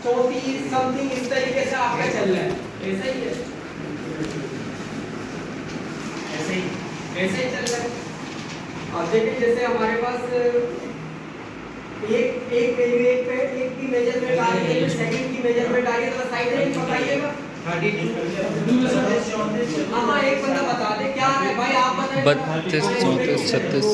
34 something इस तरीके से आपका चल रहा है। ऐसा ही है, ऐसे ही चल रहा है। अब देखिए जैसे हमारे पास एक वैल्यू एक की मेजरमेंट आ रही है, सेकंड की मेजरमेंट आ रही है, तो साइड रेंज बताइएगा। हाँ एक बंदा बता दे क्या है भाई, आप बताइए। 32 34 36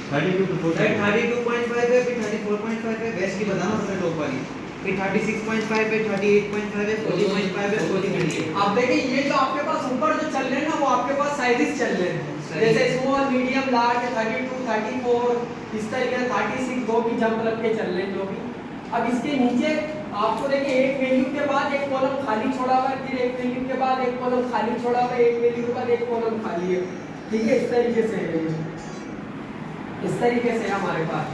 32.5 है, फिर 34.5 है, वेस्ट की बताना सबसे टॉप वाली, फिर 36.5 है, 38.5 है, 40.5 है, 43 है। आप देखिए ये जो आपके पास ऊपर जो चल रहे हैं ना, वो आपके पास साइजेस चल रहे हैं, जैसे स्मॉल मीडियम लार्ज 32 34 इस तरीके से 36 दो भी जंप रख के चल रहे हैं जो भी। अब इसके नीचे आपको देखिए एक वैल्यू के बाद एक कॉलम खाली छोड़ा हुआ है, फिर एक वैल्यू के बाद एक कॉलम खाली छोड़ा हुआ है, एक वैल्यू के बाद एक कॉलम खाली है। ठीक है, इस तरीके से है, इस तरीके से है हमारे पास।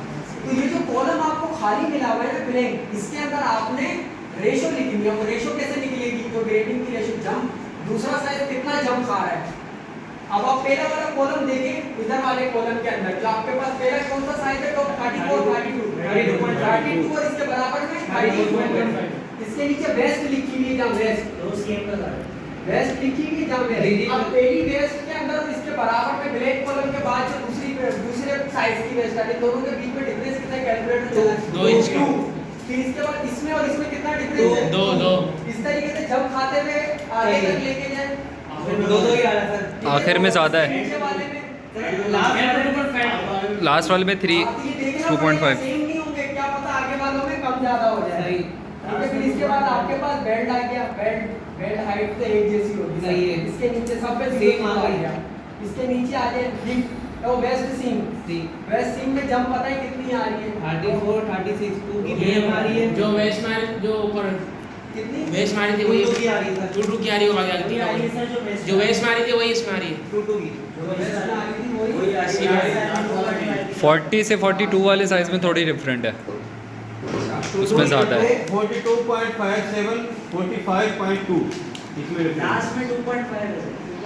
तो ये जो कॉलम आपको खाली मिला हुआ है ब्लैंक, इसके अंदर आपने रेशो लिखनी है। रेशो कैसे निकलेगी, तो ग्रेडिंग की रेशो जंप, दूसरा साइज कितना जंप खा रहा है। अब आप पहला वाला कॉलम देखें, इधर वाले कॉलम के अंदर जो आपके पास पहला कौन सा साइज है, तो 34 32 और इसके बराबर में 32.5। इसके नीचे वेस्ट लिखी हुई है, जहां वेस्ट वेस्ट लिखी हुई है, जहां वेस्ट। अब पहली वेस्ट के अंदर इसके बराबर में ब्लैक कॉलम के बाद जो दूसरे साइज की वेस्ट है, दोनों के बीच में डिफरेंस कितना कैलकुलेट होता है, 2 इंच का। फिर इसके बाद इसमें और इसमें कितना डिफरेंस है, 2 इस तरीके से जब खाते हुए आगे तक लेके जाए, दो ही आ रहा सर। आखिर में ज़्यादा है, नीचे वाले में लास्ट वाले में 3 आप ये देख रहे हो 2.5 सेम नहीं होंगे, क्या पता आगे वालों में कम ज्यादा हो जाए। ठीक है, फिर इसके बाद आपके पास बेल्ट आ गया, बेल्ट हाइट तो एक जैसी होगी, सही है। इसके नीचे सब पे सेम सेम आ आ गया। इसके नीचे आ जाए हिप, तो वेस्ट सीम, वेस्ट सीम में जंप पता है कितनी आ रही है, 34 36 2 की बीएम आ रही है, जो वेस्ट मारी, जो ऊपर कितनी वेस्ट मारी थी 2 वही की आ रही है सर, 2 की आ रही है, वो आगे आती है। जो वेस्ट मारी थी वही इसमें आ रही है। 2 की वेस्ट में आ रही थी वही वही आ रही है। 40 से 42 वाले साइज में थोड़ी डिफरेंट है, उसमें ज़्यादा है। 42.57 45.2 इसमें लास्ट में 2.5 है,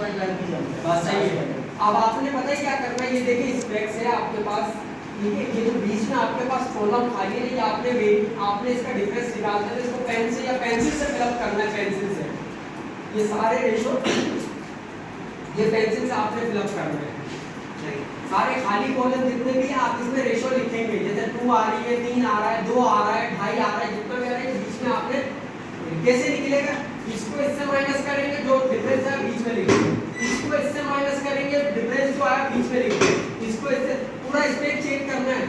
2.5 की जंप है। बस सही है। अब आपने पता है क्या करना है, ये देखिए स्पेक्स है आपके पास, ठीक है, ये जो बीच में आपके पास कॉलम खाली है, ये आपने इसका डिफरेंस निकालना है, इसको पेन से या पेंसिल से फिल अप करना है, पेंसिल से ये सारे रेशो ये पेंसिल से आपने फिल अप करना है। सारे खाली कॉलम जितने भी हैं आप इसमें रेशो लिखेंगे, जैसे 2 आ रही है, 3 आ रहा है, 2 आ रहा है, 2.5 आ रहा है, जितना भी आ रहा है बीच में आपने कैसे निकलेगा, इसको इससे माइनस करेंगे, जो डिफरेंस है बीच में लिखेंगे, इसको इससे माइनस करेंगे, डिफरेंस जो आया बीच में लिखेंगे, इसको इससे पूरा स्पेस चेंज करना है।